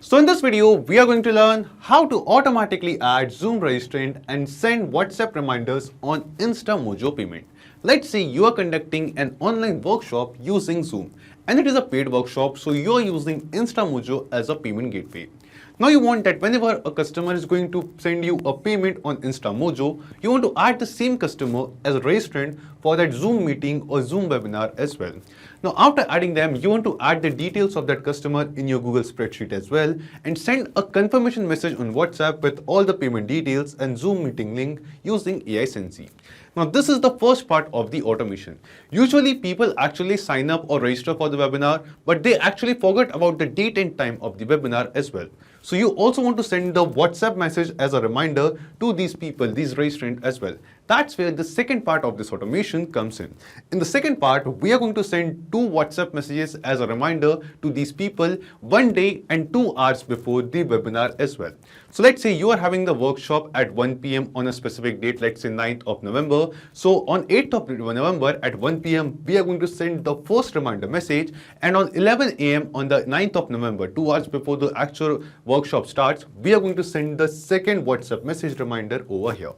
So in this video, we are going to learn how to automatically add Zoom registrant and send WhatsApp reminders on Instamojo payment. Let's say you are conducting an online workshop using Zoom and it is a paid workshop, so you are using Instamojo as a payment gateway. Now you want that whenever a customer is going to send you a payment on Instamojo, you want to add the same customer as a registrant for that Zoom meeting or Zoom webinar as well. Now after adding them, you want to add the details of that customer in your Google spreadsheet as well and send a confirmation message on WhatsApp with all the payment details and Zoom meeting link using AI Sensei. Now this is the first part of the automation. Usually people actually sign up or register for the webinar, but they actually forget about the date and time of the webinar as well. So you also want to send the WhatsApp message as a reminder to these people, these registrants as well. That's where the second part of this automation comes in. In the second part, we are going to send 2 WhatsApp messages as a reminder to these people 1 day and 2 hours before the webinar as well. So let's say you are having the workshop at 1 p.m. on a specific date, let's say 9th of November. So on 8th of November at 1 p.m., we are going to send the first reminder message, and on 11 a.m. on the 9th of November, 2 hours before the actual workshop starts, we are going to send the second WhatsApp message reminder over here.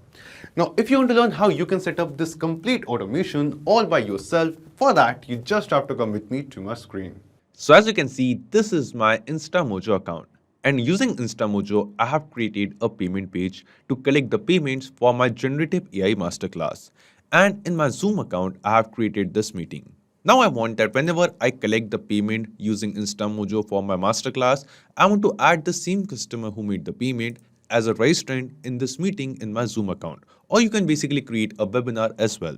Now, if you want to learn how you can set up this complete automation all by yourself, for that, you just have to come with me to my screen. So as you can see, this is my Instamojo account. And using Instamojo, I have created a payment page to collect the payments for my generative AI masterclass. And in my Zoom account, I have created this meeting. Now I want that whenever I collect the payment using Instamojo for my masterclass, I want to add the same customer who made the payment as a registrant in this meeting in my Zoom account. Or you can basically create a webinar as well.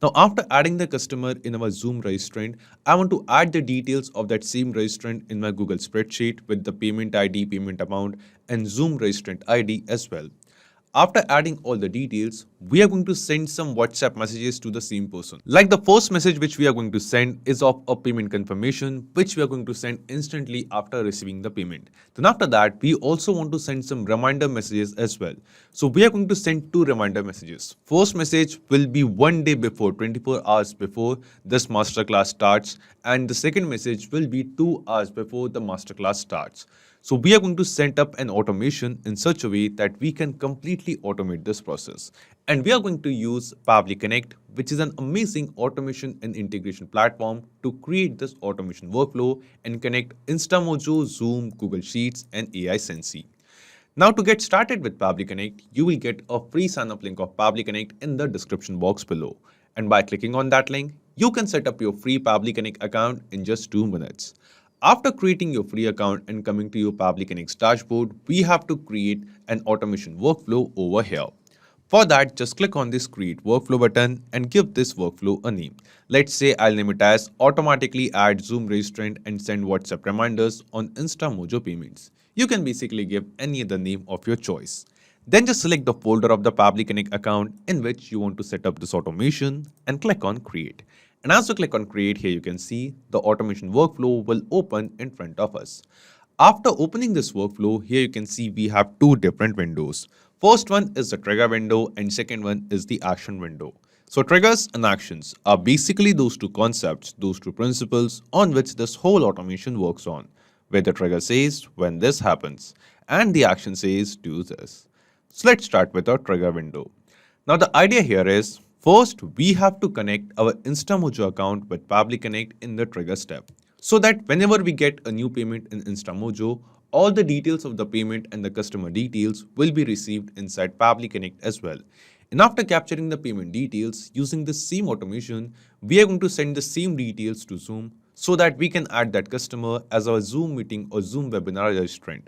Now after adding the customer in our Zoom registrant, I want to add the details of that same registrant in my Google spreadsheet with the payment ID, payment amount and Zoom registrant ID as well. After adding all the details, we are going to send some WhatsApp messages to the same person. Like the first message which we are going to send is of a payment confirmation, which we are going to send instantly after receiving the payment. Then after that, we also want to send some reminder messages as well. So we are going to send 2 reminder messages. First message will be 1 day before, 24 hours before this masterclass starts, and the second message will be 2 hours before the masterclass starts. So we are going to set up an automation in such a way that we can completely automate this process. And we are going to use Pabbly Connect, which is an amazing automation and integration platform to create this automation workflow and connect Instamojo, Zoom, Google Sheets, and AI Sensei. Now to get started with Pabbly Connect, you will get a free sign-up link of Pabbly Connect in the description box below. And by clicking on that link, you can set up your free Pabbly Connect account in just 2 minutes. After creating your free account and coming to your Pabbly Connect's dashboard, we have to create an automation workflow over here. For that, just click on this Create Workflow button and give this workflow a name. Let's say I'll name it as Automatically Add Zoom Registrant and Send WhatsApp Reminders on Instamojo Payments. You can basically give any other name of your choice. Then just select the folder of the Pabbly Connect account in which you want to set up this automation and click on Create. And as you click on Create, here you can see the automation workflow will open in front of us. After opening this workflow, here you can see we have 2 different windows. First one is the trigger window and second one is the action window. So triggers and actions are basically those 2 concepts, those 2 principles on which this whole automation works on, where the trigger says when this happens and the action says do this. So let's start with our trigger window. Now the idea here is, first, we have to connect our Instamojo account with Pabbly Connect in the trigger step, so that whenever we get a new payment in Instamojo, all the details of the payment and the customer details will be received inside Pabbly Connect as well. And after capturing the payment details using the same automation, we are going to send the same details to Zoom so that we can add that customer as our Zoom meeting or Zoom webinar registrant.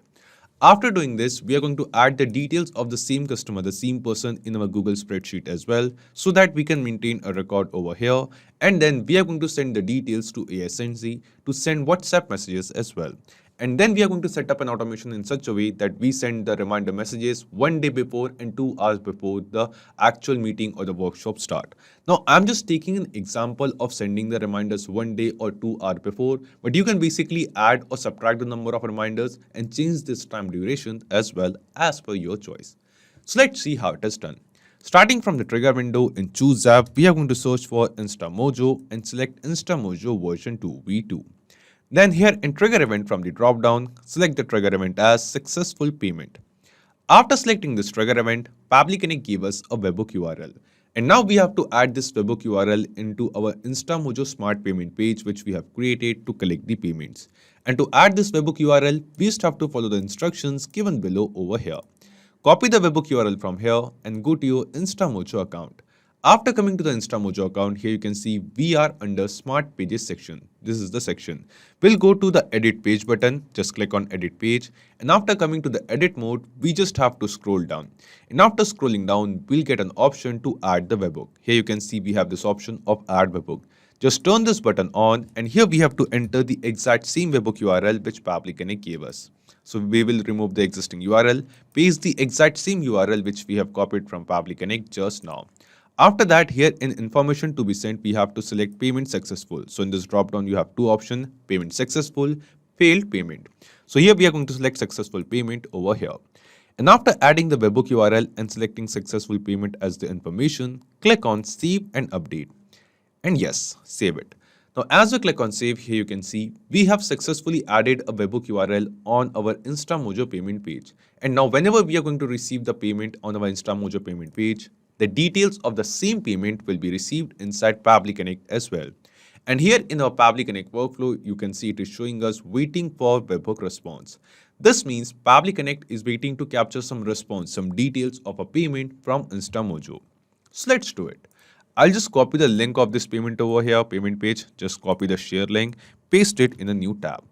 After doing this, we are going to add the details of the same customer, the same person in our Google spreadsheet as well, so that we can maintain a record over here. And then we are going to send the details to AI Sensei to send WhatsApp messages as well. And then we are going to set up an automation in such a way that we send the reminder messages 1 day before and 2 hours before the actual meeting or the workshop start. Now, I'm just taking an example of sending the reminders 1 day or 2 hours before, but you can basically add or subtract the number of reminders and change this time duration as well as per your choice. So let's see how it is done. Starting from the trigger window in Choose app, we are going to search for Instamojo and select Instamojo version 2 v2. Then here in trigger event from the drop down, select the trigger event as successful payment. After selecting this trigger event, Pabbly Connect gave us a Webbook URL. And now we have to add this Webbook URL into our Instamojo Smart Payment page which we have created to collect the payments. And to add this Webbook URL, we just have to follow the instructions given below over here. Copy the Webbook URL from here and go to your Instamojo account. After coming to the Instamojo account, here you can see we are under Smart Pages section. This is the section. We'll go to the Edit Page button. Just click on Edit Page. And after coming to the Edit mode, we just have to scroll down. And after scrolling down, we'll get an option to add the webbook. Here you can see we have this option of Add Webbook. Just turn this button on and here we have to enter the exact same Webbook URL which Pabbly Connect gave us. So we will remove the existing URL, paste the exact same URL which we have copied from Pabbly Connect just now. After that, here in information to be sent, we have to select payment successful. So in this drop down, you have two options, payment successful, failed payment. So here we are going to select successful payment over here. And after adding the webbook URL and selecting successful payment as the information, click on save and update. And yes, save it. Now, as we click on save, here you can see we have successfully added a webbook URL on our Instamojo payment page. And now whenever we are going to receive the payment on our Instamojo payment page, the details of the same payment will be received inside Pabbly Connect as well. And here in our Pabbly Connect workflow, you can see it is showing us waiting for webhook response. This means Pabbly Connect is waiting to capture some response, some details of a payment from Instamojo. So let's do it. I'll just copy the link of this payment over here, payment page, just copy the share link, paste it in a new tab.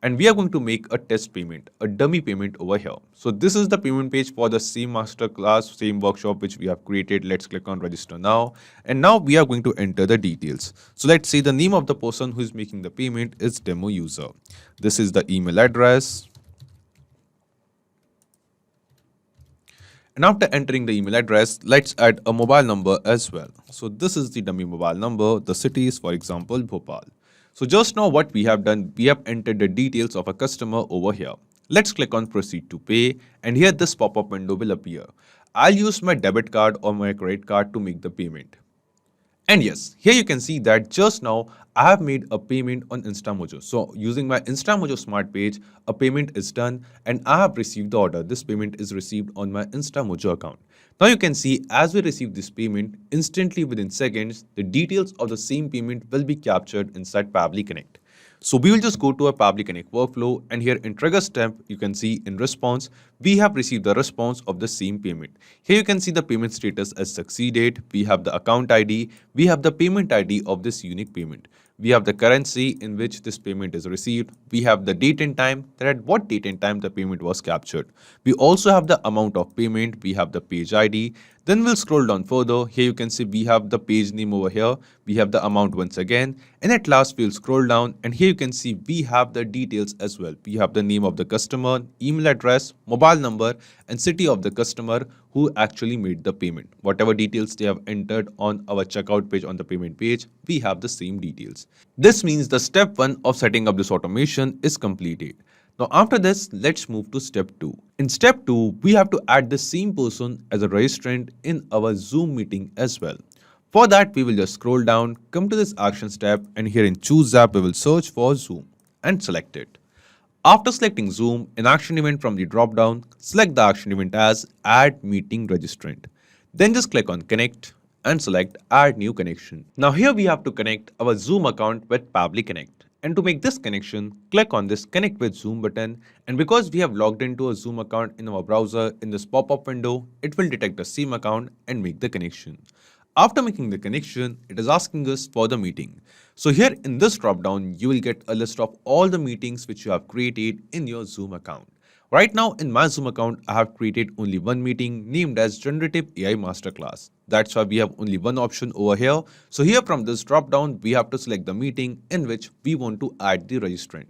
And we are going to make a test payment, a dummy payment over here. So this is the payment page for the same masterclass, same workshop which we have created. Let's click on register now. And now we are going to enter the details. So let's say the name of the person who is making the payment is demo user. This is the email address. And after entering the email address, let's add a mobile number as well. So this is the dummy mobile number. The city is, for example, Bhopal. So just now what we have done, we have entered the details of a customer over here. Let's click on proceed to pay and here this pop-up window will appear. I'll use my debit card or my credit card to make the payment. And yes, here you can see that just now I have made a payment on Instamojo. So using my Instamojo smart page, a payment is done and I have received the order. This payment is received on my Instamojo account. Now you can see as we receive this payment, instantly within seconds, the details of the same payment will be captured inside Pabbly Connect. So we will just go to a Pabbly Connect workflow and here in trigger step, you can see in response, we have received the response of the same payment. Here you can see the payment status as succeeded. We have the account ID. We have the payment ID of this unique payment. We have the currency in which this payment is received. We have the date and time, that at what date and time the payment was captured. We also have the amount of payment. We have the page ID. Then we'll scroll down further. Here you can see we have the page name over here. We have the amount once again. And at last we'll scroll down and here you can see we have the details as well. We have the name of the customer, email address, mobile number and city of the customer who actually made the payment. Whatever details they have entered on our checkout page on the payment page, we have the same details. This means the step 1 of setting up this automation is completed. Now after this, let's move to step 2. In step 2, we have to add the same person as a registrant in our Zoom meeting as well. For that, we will just scroll down, come to this Actions tab and here in Choose app, we will search for Zoom and select it. After selecting Zoom, an action event from the drop-down, select the action event as Add Meeting Registrant. Then just click on Connect and select Add New Connection. Now here we have to connect our Zoom account with Pabbly Connect. And to make this connection, click on this Connect with Zoom button. And because we have logged into a Zoom account in our browser, in this pop-up window, it will detect the same account and make the connection. After making the connection, it is asking us for the meeting. So here in this drop-down, you will get a list of all the meetings which you have created in your Zoom account. Right now in my Zoom account, I have created only one meeting named as Generative AI Masterclass. That's why we have only one option over here. So here from this drop-down, we have to select the meeting in which we want to add the registrant.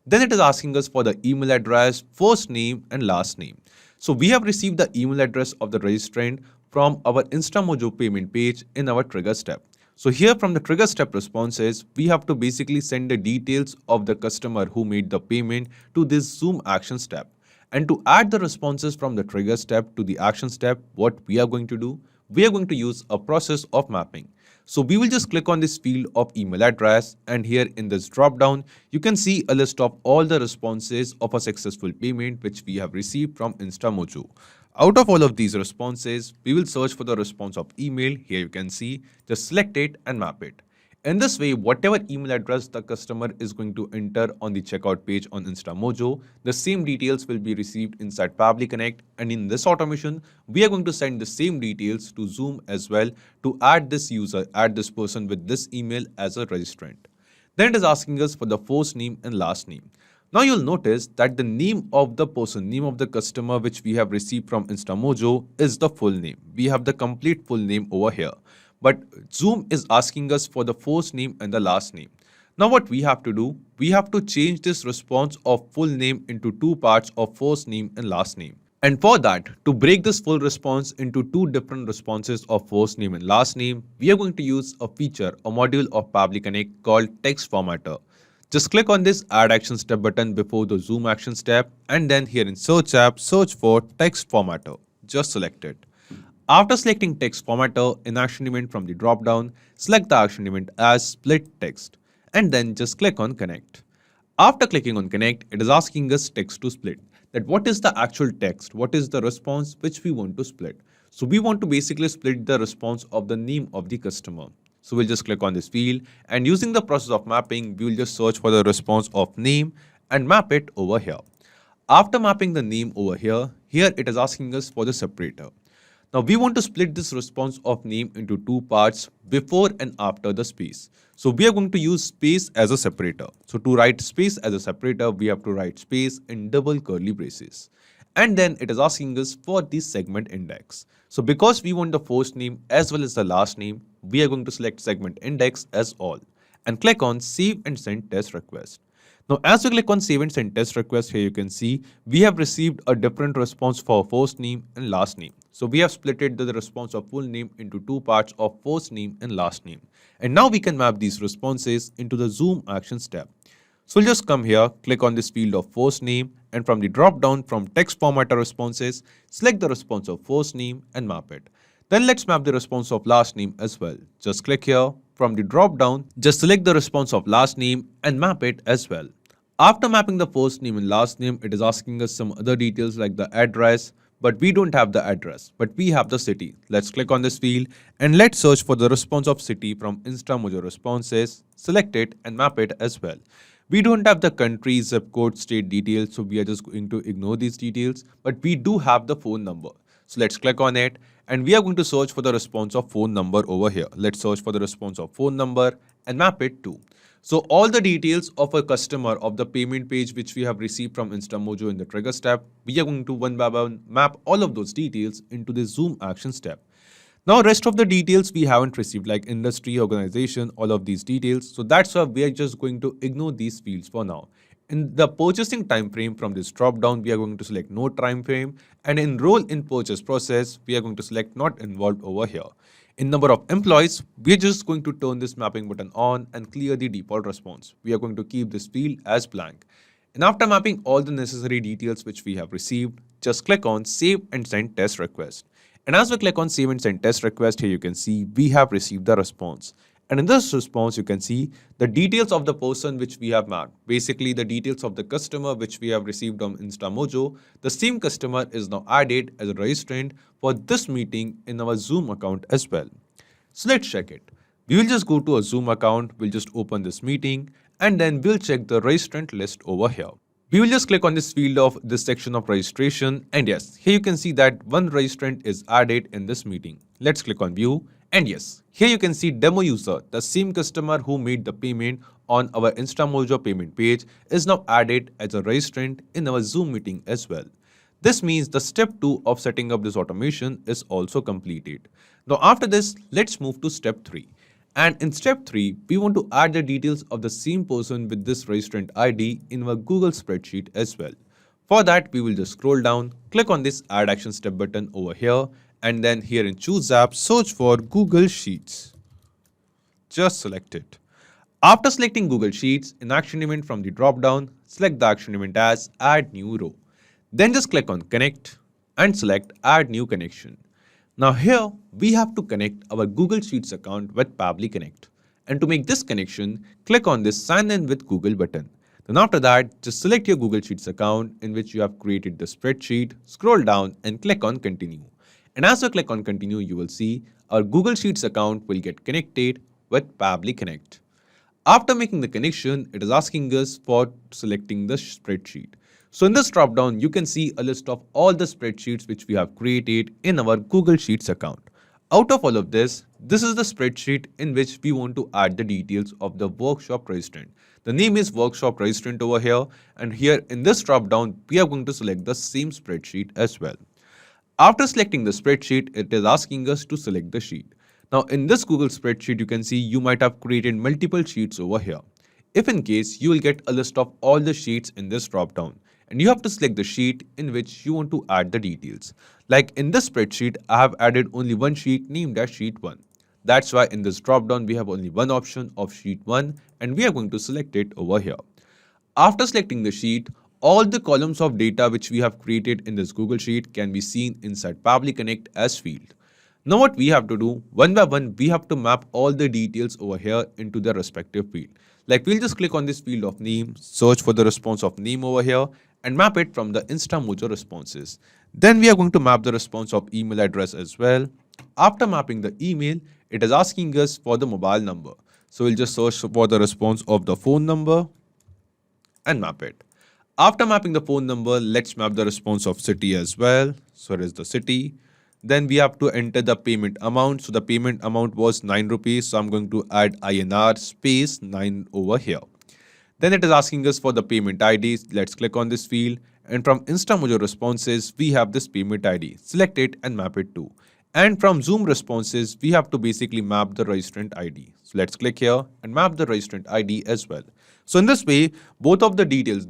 Then it is asking us for the email address, first name and last name. So we have received the email address of the registrant from our Instamojo payment page in our trigger step. So here from the trigger step responses, we have to basically send the details of the customer who made the payment to this Zoom action step. And to add the responses from the trigger step to the action step, what we are going to do, we are going to use a process of mapping. So we will just click on this field of email address, and here in this drop down, you can see a list of all the responses of a successful payment which we have received from Instamojo. Out of all of these responses, we will search for the response of email. Here you can see, just select it and map it. In this way, whatever email address the customer is going to enter on the checkout page on Instamojo, the same details will be received inside Pabbly Connect. And in this automation, we are going to send the same details to Zoom as well to add this user, add this person with this email as a registrant. Then it is asking us for the first name and last name. Now you'll notice that the name of the person, name of the customer which we have received from Instamojo is the full name. We have the complete full name over here. But Zoom is asking us for the first name and the last name. Now what we have to do, we have to change this response of full name into two parts of first name and last name. And for that, to break this full response into two different responses of first name and last name, we are going to use a feature, a module of Pabbly Connect called Text Formatter. Just click on this Add Action Step button before the Zoom Action Step, and then here in Search app, search for Text Formatter. Just select it. After selecting Text Formatter in Action Event from the drop-down, select the action event as Split Text, and then just click on Connect. After clicking on Connect, it is asking us text to split. That what is the actual text, what is the response which we want to split. So we want to basically split the response of the name of the customer. So we'll just click on this field, and using the process of mapping, we will just search for the response of name and map it over here. After mapping the name over here, it is asking us for the separator. Now we want to split this response of name into two parts before and after the space. So we are going to use space as a separator. So to write space as a separator, we have to write space in double curly braces. And then it is asking us for the segment index. So because we want the first name as well as the last name, we are going to select segment index as all and click on save and send test request. Now, as we click on Save and Send Test Request, here you can see we have received a different response for first name and last name. So we have splitted the response of full name into two parts of first name and last name. And now we can map these responses into the Zoom Actions tab. So we'll just come here, click on this field of first name, and from the drop down from Text Formatter Responses, select the response of first name and map it. Then let's map the response of last name as well. Just click here. From the drop down, just select the response of last name and map it as well. After mapping the first name and last name, it is asking us some other details like the address, but we don't have the address, but we have the city. Let's click on this field and let's search for the response of city from Instamojo responses, select it and map it as well. We don't have the country, zip code, state details, so we are just going to ignore these details, but we do have the phone number. So let's click on it and we are going to search for the response of phone number over here. Let's search for the response of phone number and map it too. So all the details of a customer of the payment page which we have received from Instamojo in the trigger step, we are going to one by one map all of those details into the Zoom action step. Now rest of the details we haven't received like industry, organization, all of these details. So that's why we are just going to ignore these fields for now. In the purchasing time frame from this drop down, we are going to select no time frame, and enroll in purchase process, we are going to select not involved over here. In number of employees, we are just going to turn this mapping button on and clear the default response. We are going to keep this field as blank. And after mapping all the necessary details which we have received, just click on Save and Send Test Request. And as we click on Save and Send Test Request, here you can see we have received the response. And in this response, you can see the details of the person which we have mapped. Basically, the details of the customer which we have received on Instamojo. The same customer is now added as a registrant for this meeting in our Zoom account as well. So let's check it. We will just go to a Zoom account. We'll just open this meeting and then we'll check the registrant list over here. We will just click on this field of this section of registration. And yes, here you can see that one registrant is added in this meeting. Let's click on View. And yes, here you can see demo user, the same customer who made the payment on our Instamojo payment page is now added as a registrant in our Zoom meeting as well. This means the step 2 of setting up this automation is also completed. Now after this, let's move to step 3. And in step 3, we want to add the details of the same person with this registrant ID in our Google spreadsheet as well. For that, we will just scroll down, click on this Add Action Step button over here, and then here in Choose App, search for Google Sheets. Just select it. After selecting Google Sheets, in Action Event from the drop-down, select the action event as Add New Row. Then just click on Connect and select Add New Connection. Now here we have to connect our Google Sheets account with Pabbly Connect. And to make this connection, click on this sign in with Google button. Then after that, just select your Google Sheets account in which you have created the spreadsheet, scroll down and click on continue. And as you click on continue, you will see our Google Sheets account will get connected with Pabbly Connect. After making the connection, it is asking us for selecting the spreadsheet. So in this drop down, you can see a list of all the spreadsheets which we have created in our Google Sheets account. Out of all of this is the spreadsheet in which we want to add the details of the workshop registrant. The name is workshop registrant over here, and here in this drop down, we are going to select the same spreadsheet as well. After selecting the spreadsheet, it is asking us to select the sheet. Now in this Google spreadsheet, you can see you might have created multiple sheets over here. If in case, you will get a list of all the sheets in this drop down and you have to select the sheet in which you want to add the details. Like in this spreadsheet, I have added only one sheet named as sheet 1. That's why in this drop down, we have only one option of sheet 1 and we are going to select it over here. After selecting the sheet, all the columns of data which we have created in this Google Sheet can be seen inside Pabbly Connect as field. Now what we have to do, one by one, we have to map all the details over here into their respective field. Like we'll just click on this field of name, search for the response of name over here and map it from the Instamojo responses. Then we are going to map the response of email address as well. After mapping the email, it is asking us for the mobile number. So we'll just search for the response of the phone number and map it. After mapping the phone number, let's map the response of city as well. So it is the city. Then we have to enter the payment amount. So the payment amount was 9 rupees. So I'm going to add INR space 9 over here. Then it is asking us for the payment ID. Let's click on this field. And from Instamojo responses, we have this payment ID. Select it and map it to. And from Zoom responses, we have to basically map the registrant ID. So let's click here and map the registrant ID as well. So in this way, both of the details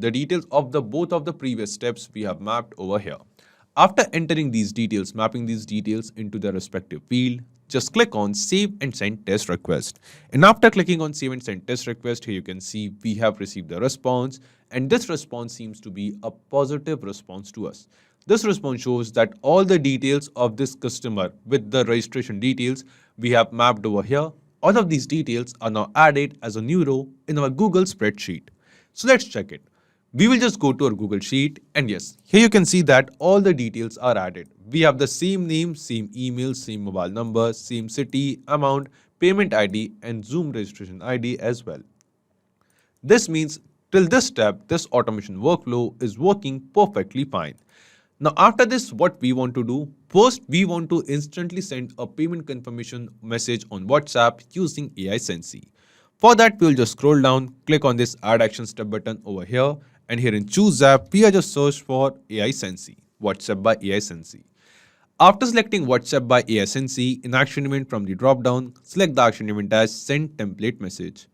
of both of the previous steps we have mapped over here. After entering these details, mapping these details into their respective field, just click on save and send test request. And after clicking on save and send test request, here you can see we have received the response and this response seems to be a positive response to us. This response shows that all the details of this customer with the registration details we have mapped over here. All of these details are now added as a new row in our Google spreadsheet. So let's check it. We will just go to our Google Sheet and yes, here you can see that all the details are added. We have the same name, same email, same mobile number, same city, amount, payment ID and Zoom registration ID as well. This means till this step, this automation workflow is working perfectly fine. Now after this, what we want to do, first we want to instantly send a payment confirmation message on WhatsApp using AI Sensei. For that, we will just scroll down, click on this add action step button over here and here in choose app, we are just search for AI Sensei, WhatsApp by AI Sensei. After selecting WhatsApp by AI Sensei in action event from the drop down, select the action event as send template message.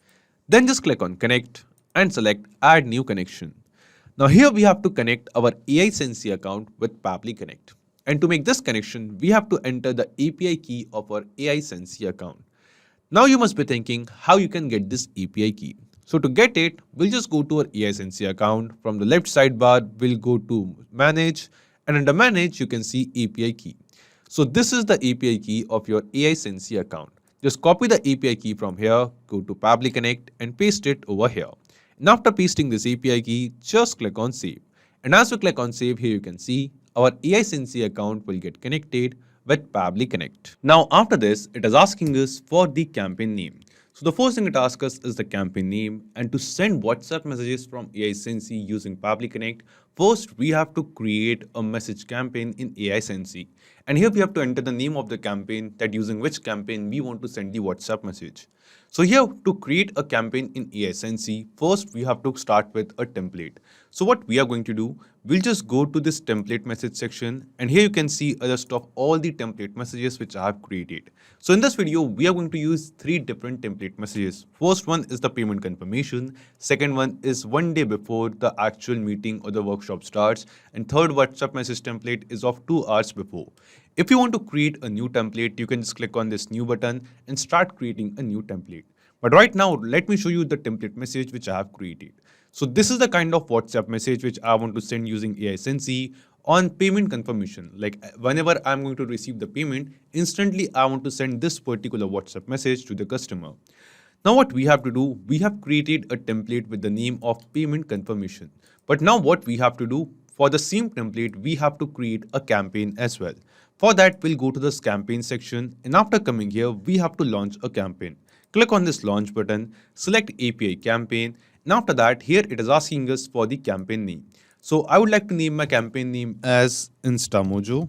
Then just click on connect and select add new connection. Now here we have to connect our AI Sensei account with Pabbly Connect. And to make this connection, we have to enter the API key of our AI Sensei account. Now you must be thinking how you can get this API key. So to get it, we'll just go to our AI Sensei account. From the left sidebar, we'll go to manage and under manage, you can see API key. So this is the API key of your AI Sensei account. Just copy the API key from here, go to Pabbly Connect and paste it over here. And after pasting this API key, just click on save. And as you click on save, here you can see our AI Sensei account will get connected with Pabbly Connect. Now after this, it is asking us for the campaign name. So the first thing it asks us is the campaign name, and to send WhatsApp messages from AI Sensei using Pabbly Connect, first we have to create a message campaign in AI Sensei. And here we have to enter the name of the campaign, that using which campaign we want to send the WhatsApp message. So here to create a campaign in AI Sensei, first we have to start with a template. So what we are going to do, we'll just go to this template message section and here you can see a list of all the template messages which I have created. So in this video, we are going to use 3 different template messages. First one is the payment confirmation. Second one is one day before the actual meeting or the workshop starts. And third WhatsApp message template is of 2 hours before. If you want to create a new template, you can just click on this new button and start creating a new template. But right now, let me show you the template message which I have created. So this is the kind of WhatsApp message which I want to send using AI Sensei. on payment confirmation. Like whenever I'm going to receive the payment, instantly I want to send this particular WhatsApp message to the customer. Now what we have to do, we have created a template with the name of payment confirmation. But now what we have to do, for the same template, we have to create a campaign as well. For that, we'll go to this campaign section, and after coming here, we have to launch a campaign. Click on this launch button, select API campaign, and after that, here it is asking us for the campaign name. So I would like to name my campaign name as Instamojo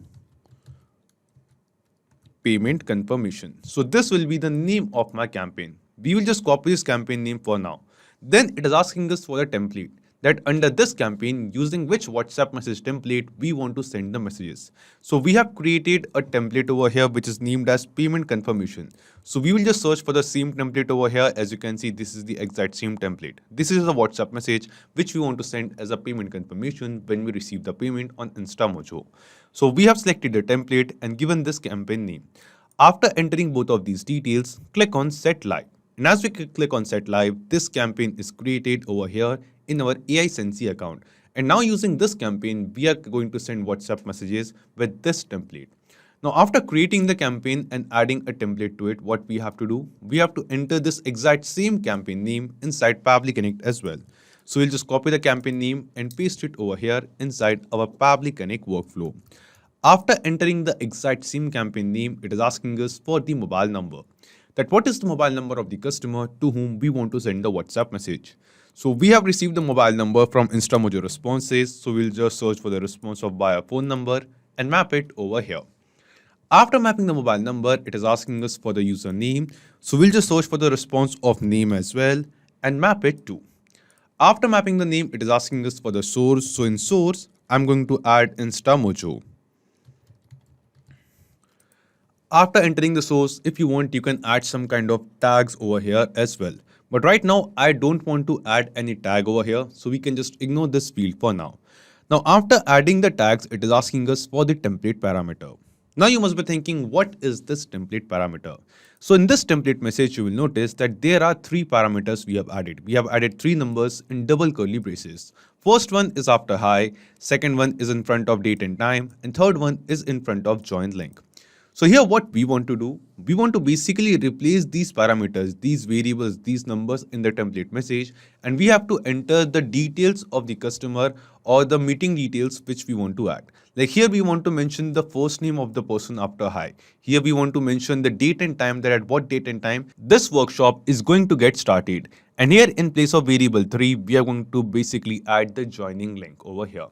payment confirmation. So this will be the name of my campaign. We will just copy this campaign name for now. Then it is asking us for the template, that under this campaign, using which WhatsApp message template we want to send the messages. So we have created a template over here which is named as payment confirmation. So we will just search for the same template over here. As you can see, this is the exact same template. This is the WhatsApp message which we want to send as a payment confirmation when we receive the payment on Instamojo. So we have selected the template and given this campaign name. After entering both of these details, click on Set Live. And as we click on Set Live, this campaign is created over here in our AI Sensei account. And now using this campaign, we are going to send WhatsApp messages with this template. Now, after creating the campaign and adding a template to it, what we have to do, we have to enter this exact same campaign name inside Pabbly Connect as well. So we'll just copy the campaign name and paste it over here inside our Pabbly Connect workflow. After entering the exact same campaign name, it is asking us for the mobile number. That what is the mobile number of the customer to whom we want to send the WhatsApp message. So we have received the mobile number from Instamojo responses. So we'll just search for the response of via phone number and map it over here. After mapping the mobile number, it is asking us for the username. So we'll just search for the response of name as well and map it too. After mapping the name, it is asking us for the source. So in source, I'm going to add Instamojo. After entering the source, if you want, you can add some kind of tags over here as well. But right now, I don't want to add any tag over here, so we can just ignore this field for now. Now, after adding the tags, it is asking us for the template parameter. Now you must be thinking, what is this template parameter? So in this template message, you will notice that there are three parameters we have added. We have added three numbers in double curly braces. First one is after hi, second one is in front of date and time, and third one is in front of join link. So here what we want to do, we want to basically replace these parameters, these variables, these numbers in the template message, and we have to enter the details of the customer or the meeting details which we want to add. Like here we want to mention the first name of the person after hi. Here we want to mention the date and time, that at what date and time this workshop is going to get started. And here in place of variable 3, we are going to basically add the joining link over here.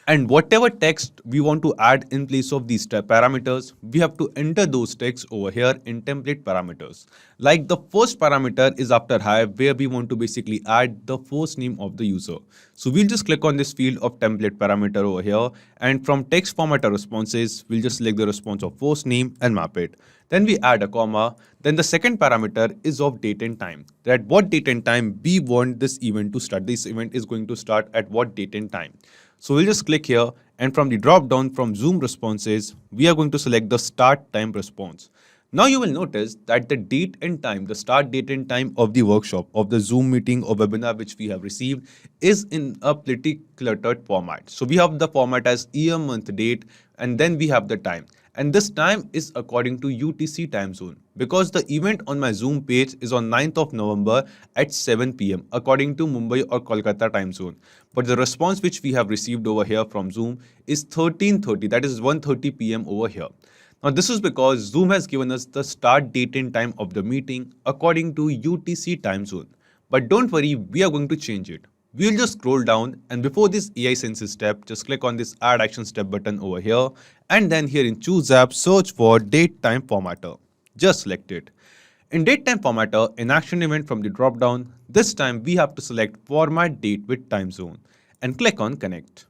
And whatever text we want to add in place of these parameters, we have to enter those texts over here in template parameters. Like the first parameter is after hi, where we want to basically add the first name of the user. So we'll just click on this field of template parameter over here. And from text formatter responses, we'll just select the response of first name and map it. Then we add a comma. Then the second parameter is of date and time. That what date and time we want this event to start. This event is going to start at what date and time. So we'll just click here, and from the drop down from Zoom responses, we are going to select the start time response. Now you will notice that the date and time, the start date and time of the workshop, of the Zoom meeting or webinar which we have received, is in a pretty cluttered format. So we have the format as year, month, date, and then we have the time. And this time is according to UTC time zone, because the event on my Zoom page is on 9th of November at 7 p.m. according to Mumbai or Kolkata time zone. But the response which we have received over here from Zoom is 13:30, that is 1:30 p.m. over here. Now this is because Zoom has given us the start date and time of the meeting according to UTC time zone. But don't worry, we are going to change it. We'll just scroll down, and before this AI Senses step, just click on this Add Action Step button over here, and then here in Choose App, search for Date Time Formatter. Just select it. In Date Time Formatter, in Action Event from the drop down, this time we have to select Format Date with Time Zone and click on Connect.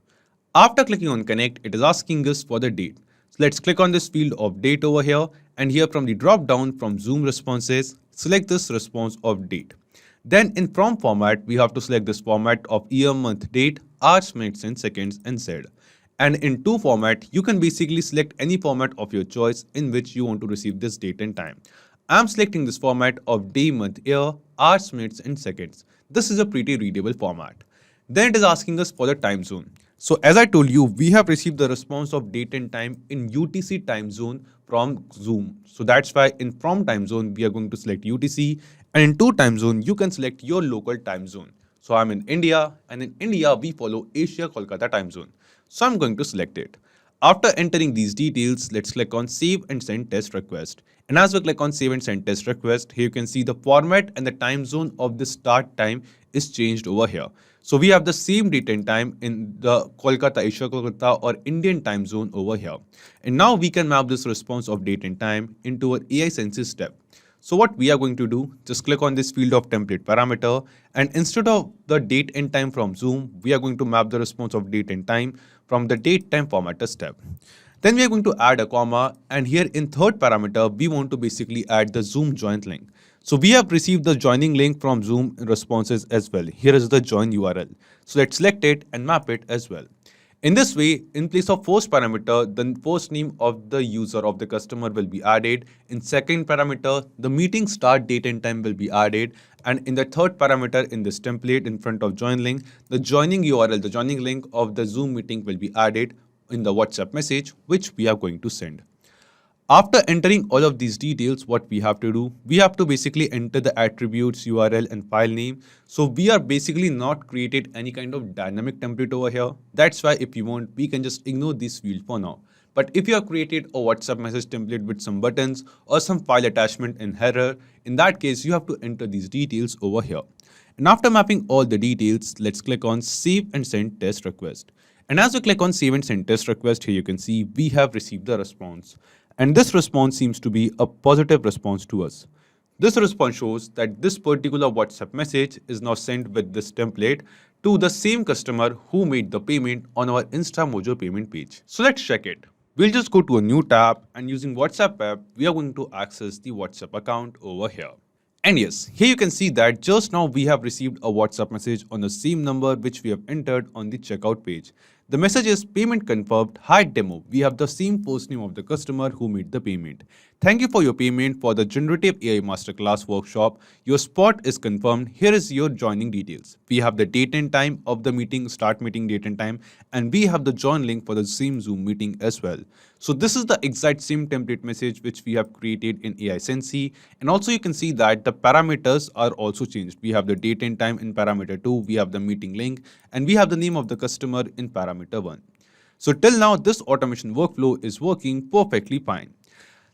After clicking on Connect, it is asking us for the date. So let's click on this field of date over here, and here from the drop down from Zoom responses, select this response of date. Then in from format, we have to select this format of year, month, date, hours, minutes and seconds, and Z. And in to format, you can basically select any format of your choice in which you want to receive this date and time. I'm selecting this format of day, month, year, hours, minutes and seconds. This is a pretty readable format. Then it is asking us for the time zone. So as I told you, we have received the response of date and time in UTC time zone from Zoom. So that's why in from time zone, we are going to select UTC, and in to time zone, you can select your local time zone. So I'm in India, and in India, we follow Asia Kolkata time zone. So I'm going to select it. After entering these details, let's click on Save and Send Test Request. And as we click on Save and Send Test Request, here you can see the format and the time zone of the start time is changed over here. So we have the same date and time in the Kolkata, Asia Kolkata or Indian time zone over here. And now we can map this response of date and time into an AI senses step. So what we are going to do, just click on this field of template parameter, and instead of the date and time from Zoom, we are going to map the response of date and time from the date time formatter step. Then we are going to add a comma, and here in third parameter, we want to basically add the Zoom join link. So we have received the joining link from Zoom responses as well. Here is the join URL. So let's select it and map it as well. In this way, in place of first parameter, the first name of the user of the customer will be added. In second parameter, the meeting start date and time will be added. And in the third parameter in this template in front of join link, the joining URL, the joining link of the Zoom meeting will be added in the WhatsApp message, which we are going to send. After entering all of these details, what we have to do, we have to basically enter the attributes, URL and file name. So we are basically not created any kind of dynamic template over here. That's why if you want, we can just ignore this field for now. But if you have created a WhatsApp message template with some buttons or some file attachment in header, in that case, you have to enter these details over here. And after mapping all the details, let's click on Save and Send Test Request. And as we click on Save and Send Test Request, here you can see we have received the response. And this response seems to be a positive response to us. This response shows that this particular WhatsApp message is now sent with this template to the same customer who made the payment on our Instamojo payment page. So let's check it. We'll just go to a new tab, and using WhatsApp app, we are going to access the WhatsApp account over here. And yes, here you can see that just now we have received a WhatsApp message on the same number which we have entered on the checkout page. The message is payment confirmed, hi demo. We have the same first name of the customer who made the payment. Thank you for your payment for the Generative AI Masterclass workshop. Your spot is confirmed. Here is your joining details. We have the date and time of the meeting, start meeting date and time, and we have the join link for the same Zoom meeting as well. So this is the exact same template message which we have created in AI Sensei. And also you can see that the parameters are also changed. We have the date and time in parameter 2, we have the meeting link, and we have the name of the customer in parameter 1. So till now, this automation workflow is working perfectly fine.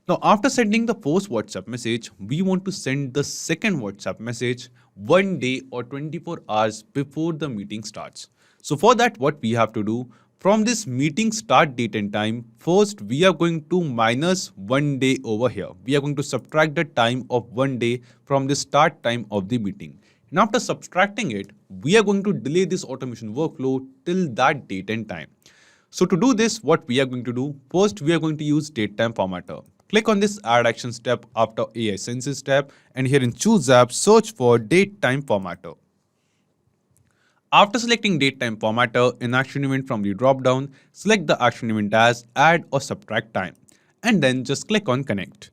Now, after sending the first WhatsApp message, we want to send the second WhatsApp message 1 day or 24 hours before the meeting starts. So for that, what we have to do, from this meeting start date and time, first we are going to minus 1 day over here. We are going to subtract the time of 1 day from the start time of the meeting. And after subtracting it, we are going to delay this automation workflow till that date and time. So to do this, what we are going to do, first we are going to use date time formatter. Click on this add action step after AI senses step, and here in choose app, search for date time formatter. After selecting date time formatter in action event from the drop down, select the action event as add or subtract time, and then just click on connect.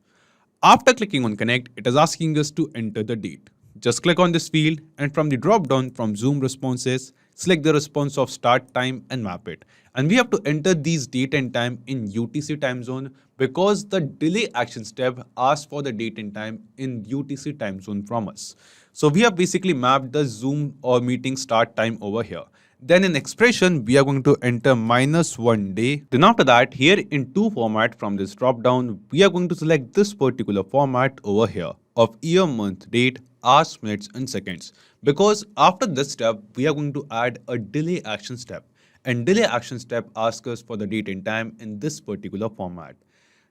After clicking on connect, it is asking us to enter the date. Just click on this field, and from the drop down from Zoom responses, select the response of start time and map it. And we have to enter these date and time in UTC time zone because the delay action step asks for the date and time in UTC time zone from us. So we have basically mapped the Zoom or meeting start time over here. Then in expression, we are going to enter minus 1 day. Then after that, here in to format from this drop down, we are going to select this particular format over here of year, month, date, hours, minutes and seconds. Because after this step, we are going to add a delay action step. And delay action step asks us for the date and time in this particular format.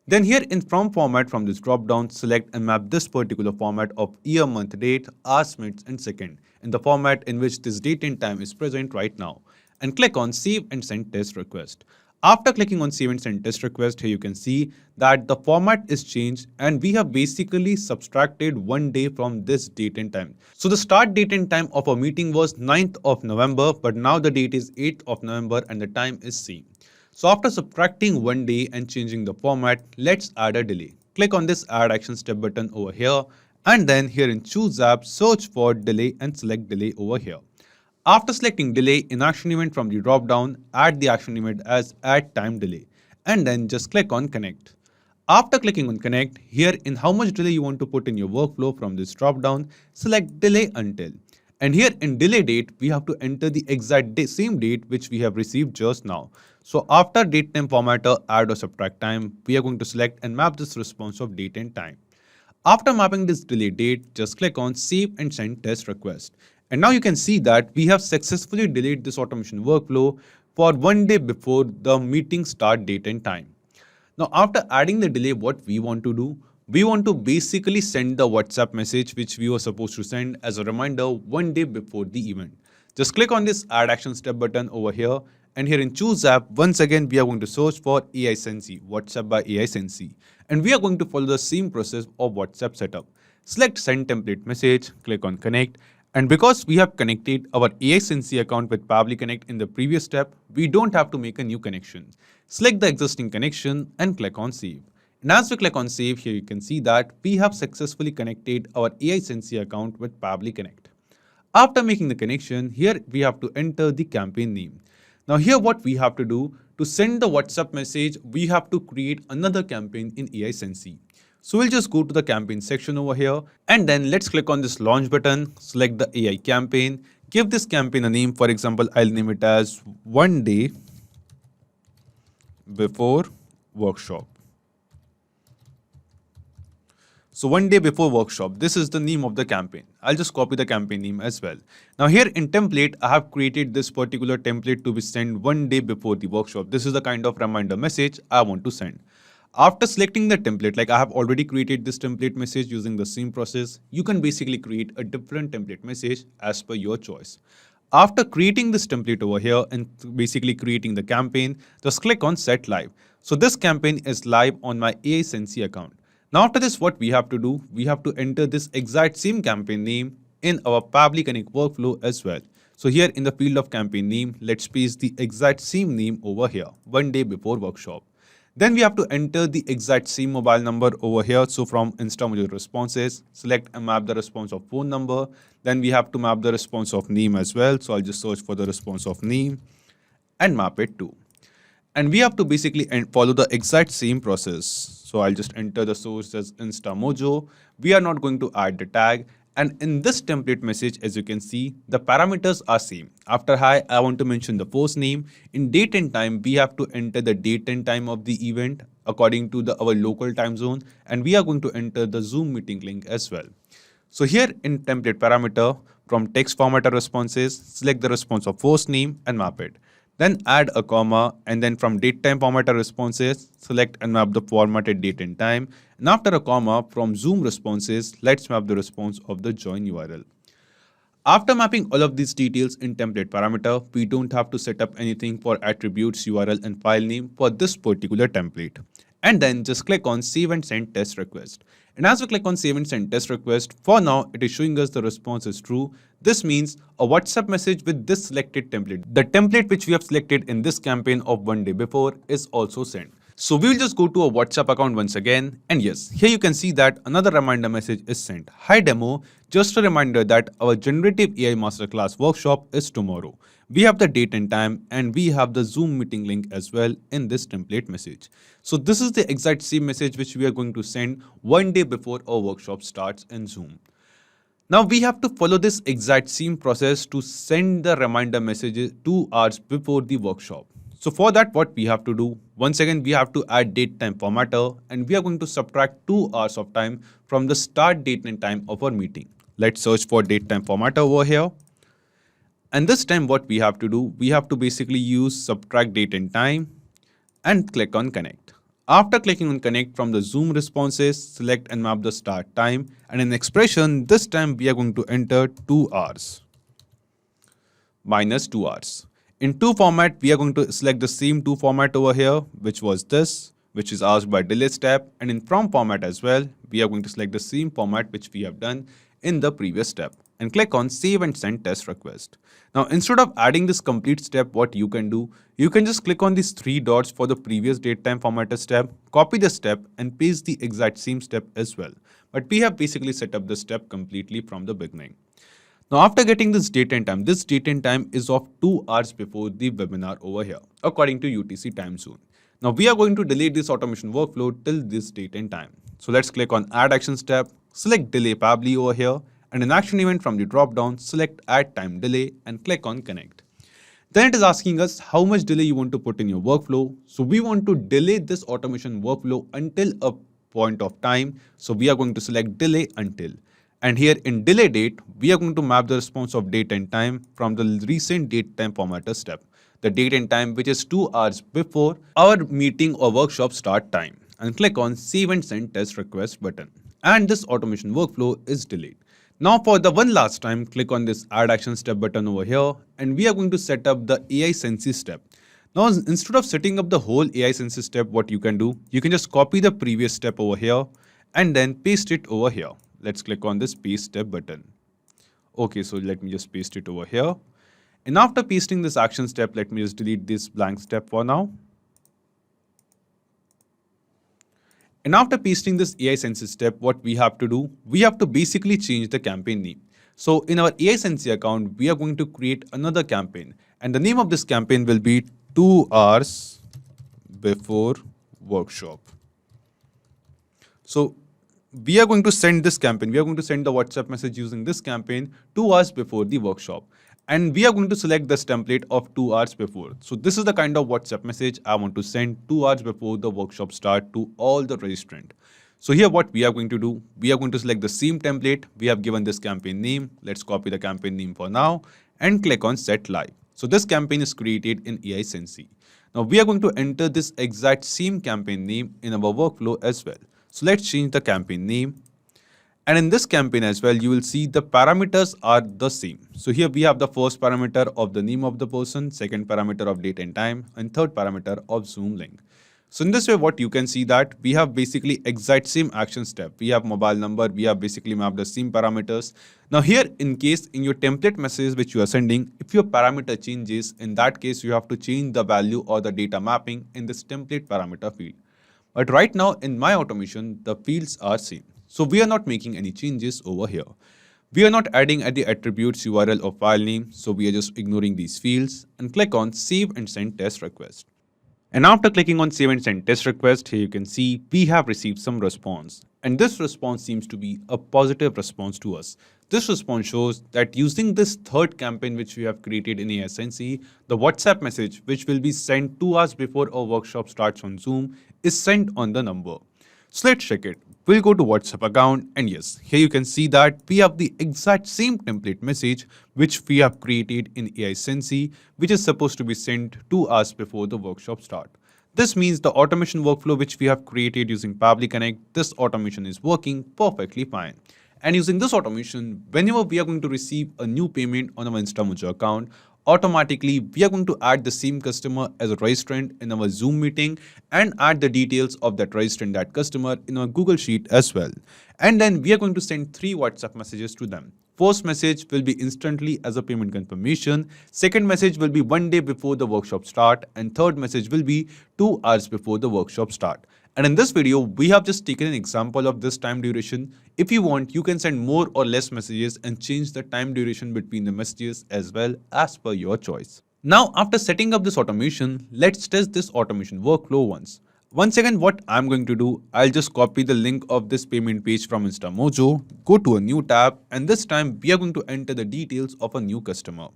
Then here in from format from this drop down, select and map this particular format of year, month, date, hours, minutes and second in the format in which this date and time is present right now. And click on save and send test request. After clicking on save and send test request, here you can see that the format is changed and we have basically subtracted 1 day from this date and time. So the start date and time of our meeting was 9th of November, but now the date is 8th of November and the time is same. So after subtracting 1 day and changing the format, let's add a delay. Click on this add action step button over here, and then here in choose app, search for delay and select delay over here. After selecting delay in action event from the drop down, add the action event as add time delay and then just click on connect. After clicking on connect, here in how much delay you want to put in your workflow from this drop down, select delay until. And here in delay date, we have to enter the exact same date which we have received just now. So after date time formatter add or subtract time, we are going to select and map this response of date and time. After mapping this delay date, just click on save and send test request. And now you can see that we have successfully delayed this automation workflow for 1 day before the meeting start date and time. Now, after adding the delay, what we want to do, we want to basically send the WhatsApp message which we were supposed to send as a reminder 1 day before the event. Just click on this add action step button over here, and here in choose app, once again we are going to search for AI Sensi, WhatsApp by AI Sensi, and we are going to follow the same process of WhatsApp setup. Select send template message, click on connect, and because we have connected our AI Sensi account with Pabbly Connect in the previous step, we don't have to make a new connection. Select the existing connection and click on save. And as we click on save, here you can see that we have successfully connected our AI Sensi account with Pabbly Connect. After making the connection, here we have to enter the campaign name. Now here what we have to do, to send the WhatsApp message, we have to create another campaign in AI Sensi. So we'll just go to the campaign section over here, and then let's click on this launch button, select the AI campaign, give this campaign a name. For example, I'll name it as 1 day before workshop. So 1 day before workshop, this is the name of the campaign. I'll just copy the campaign name as well. Now here in template, I have created this particular template to be sent 1 day before the workshop. This is the kind of reminder message I want to send. After selecting the template, like I have already created this template message using the same process, you can basically create a different template message as per your choice. After creating this template over here and basically creating the campaign, just click on set live. So this campaign is live on my AI Sensi account. Now after this, what we have to do, we have to enter this exact same campaign name in our Pabbly Connect workflow as well. So here in the field of campaign name, let's paste the exact same name over here, 1 day before workshop. Then we have to enter the exact same mobile number over here. So from Instamojo responses, select and map the response of phone number. Then we have to map the response of name as well. So I'll just search for the response of name and map it too. And we have to basically follow the exact same process. So I'll just enter the source as Instamojo. We are not going to add the tag. And in this template message, as you can see, the parameters are same. After hi, I want to mention the post name. In date and time, we have to enter the date and time of the event according to our local time zone. And we are going to enter the Zoom meeting link as well. So here in template parameter, from text formatter responses, select the response of post name and map it. Then add a comma, and then from date time formatter responses, select and map the formatted date and time. And after a comma, from Zoom responses, let's map the response of the join URL. After mapping all of these details in template parameter, we don't have to set up anything for attributes, URL, and file name for this particular template. And then just click on save and send test request. And as we click on save and send test request, for now it is showing us the response is true. This means a WhatsApp message with this selected template, the template which we have selected in this campaign of 1 day before, is also sent. So we will just go to a WhatsApp account once again, and yes, here you can see that another reminder message is sent. Hi demo, just a reminder that our generative AI masterclass workshop is tomorrow. We have the date and time, and we have the Zoom meeting link as well in this template message. So this is the exact same message which we are going to send 1 day before our workshop starts in Zoom. Now we have to follow this exact same process to send the reminder messages 2 hours before the workshop. So for that, what we have to do, once again, we have to add date time formatter, and we are going to subtract 2 hours of time from the start date and time of our meeting. Let's search for date time formatter over here. And this time what we have to do, we have to basically use subtract date and time and click on connect. After clicking on connect, from the Zoom responses, select and map the start time, and in expression, this time we are going to enter 2 hours minus 2 hours. In to format, we are going to select the same to format over here, which was this, which is asked by delay step, and in from format as well, we are going to select the same format which we have done in the previous step, and click on save and send test request. Now instead of adding this complete step, what you can do, you can just click on these 3 dots for the previous date time formatter step, copy the step and paste the exact same step as well. But we have basically set up the step completely from the beginning. Now after getting this date and time is of 2 hours before the webinar over here, according to UTC time zone. Now we are going to delete this automation workflow till this date and time. So let's click on add action step, select delay Pabbly over here, and an action event from the drop down, select add time delay and click on connect. Then it is asking us how much delay you want to put in your workflow. So we want to delay this automation workflow until a point of time. So we are going to select delay until. And here in delay date, we are going to map the response of date and time from the recent date time formatter step. The date and time which is 2 hours before our meeting or workshop start time. And click on save and send test request button. And this automation workflow is delayed. Now for the one last time, click on this add action step button over here and we are going to set up the AI Sensei step. Now instead of setting up the whole AI Sensei step, what you can do, you can just copy the previous step over here and then paste it over here. Let's click on this paste step button. Okay, so let me just paste it over here. And after pasting this action step, let me just delete this blank step for now. And after pasting this AI Sensei step, what we have to do, we have to basically change the campaign name. So in our AI Sensei account, we are going to create another campaign. And the name of this campaign will be 2 hours before workshop. So we are going to send this campaign. We are going to send the WhatsApp message using this campaign 2 hours before the workshop. And we are going to select this template of 2 hours before. So this is the kind of WhatsApp message I want to send 2 hours before the workshop start to all the registrant. So here what we are going to do, we are going to select the same template. We have given this campaign name. Let's copy the campaign name for now and click on set live. So this campaign is created in AI Sensei. Now we are going to enter this exact same campaign name in our workflow as well. So let's change the campaign name. And in this campaign as well, you will see the parameters are the same. So here we have the first parameter of the name of the person, second parameter of date and time, and third parameter of Zoom link. So in this way, what you can see that we have basically exact same action step. We have mobile number, we have basically mapped the same parameters. Now here, in case in your template message which you are sending, if your parameter changes, in that case, you have to change the value or the data mapping in this template parameter field. But right now in my automation, the fields are same. So we are not making any changes over here. We are not adding at the attributes URL or file name. So we are just ignoring these fields and click on save and send test request. And after clicking on save and send test request, here you can see we have received some response. And this response seems to be a positive response to us. This response shows that using this third campaign which we have created in AI Sensei, the WhatsApp message which will be sent 2 hours before our workshop starts on Zoom is sent on the number. So let's check it. We'll go to WhatsApp account and yes, here you can see that we have the exact same template message which we have created in AI Sensei, which is supposed to be sent 2 hours before the workshop start. This means the automation workflow which we have created using Pabbly Connect, this automation is working perfectly fine. And using this automation, whenever we are going to receive a new payment on our Instamojo account, automatically we are going to add the same customer as a registrant in our Zoom meeting and add the details of that registrant, that customer in our Google Sheet as well. And then we are going to send 3 WhatsApp messages to them. First message will be instantly as a payment confirmation. Second message will be 1 day before the workshop start. And third message will be 2 hours before the workshop start. And in this video, we have just taken an example of this time duration. If you want, you can send more or less messages and change the time duration between the messages as well as per your choice. Now, after setting up this automation, let's test this automation workflow once. Once again, what I'm going to do, I'll just copy the link of this payment page from Instamojo, go to a new tab, and this time we are going to enter the details of a new customer.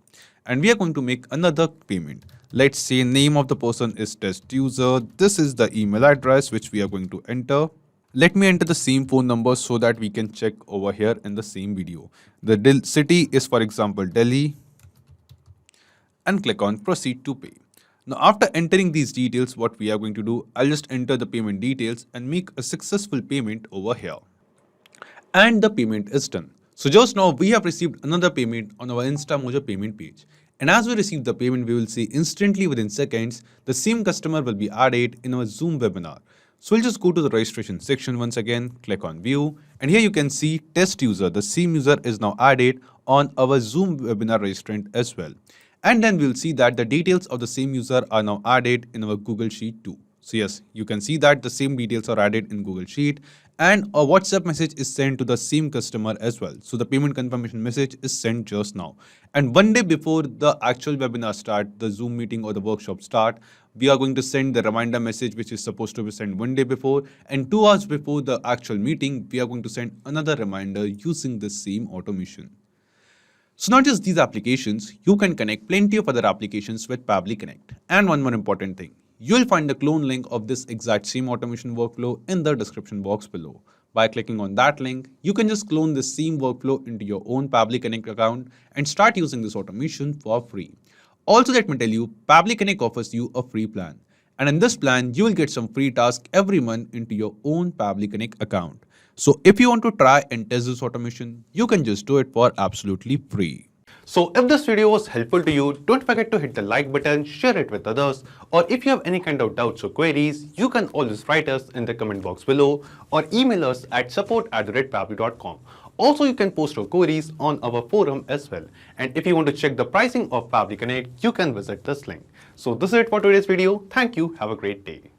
And we are going to make another payment. Let's say name of the person is test user. This is the email address which we are going to enter. Let me enter the same phone number so that we can check over here in the same video. The city is, for example, Delhi. And click on proceed to pay. Now, after entering these details, what we are going to do, I'll just enter the payment details and make a successful payment over here. And the payment is done. So just now we have received another payment on our Instamojo payment page. And as we receive the payment, we will see instantly within seconds, the same customer will be added in our Zoom webinar. So we'll just go to the registration section once again, click on view. And here you can see test user, the same user is now added on our Zoom webinar registrant as well. And then we'll see that the details of the same user are now added in our Google Sheet too. So yes, you can see that the same details are added in Google Sheet and a WhatsApp message is sent to the same customer as well. So the payment confirmation message is sent just now. And one day before the actual webinar start, the Zoom meeting or the workshop start, we are going to send the reminder message which is supposed to be sent one day before, and 2 hours before the actual meeting, we are going to send another reminder using the same automation. So not just these applications, you can connect plenty of other applications with Pabbly Connect. And one more important thing, you'll find the clone link of this exact same automation workflow in the description box below. By clicking on that link, you can just clone this same workflow into your own Pabbly Connect account and start using this automation for free. Also, let me tell you, Pabbly Connect offers you a free plan. And in this plan, you will get some free tasks every month into your own Pabbly Connect account. So if you want to try and test this automation, you can just do it for absolutely free. So if this video was helpful to you, don't forget to hit the like button, share it with others, or if you have any kind of doubts or queries, you can always write us in the comment box below or email us at support@pabbly.com. Also, you can post your queries on our forum as well. And if you want to check the pricing of Pabbly Connect, you can visit this link. So this is it for today's video. Thank you. Have a great day.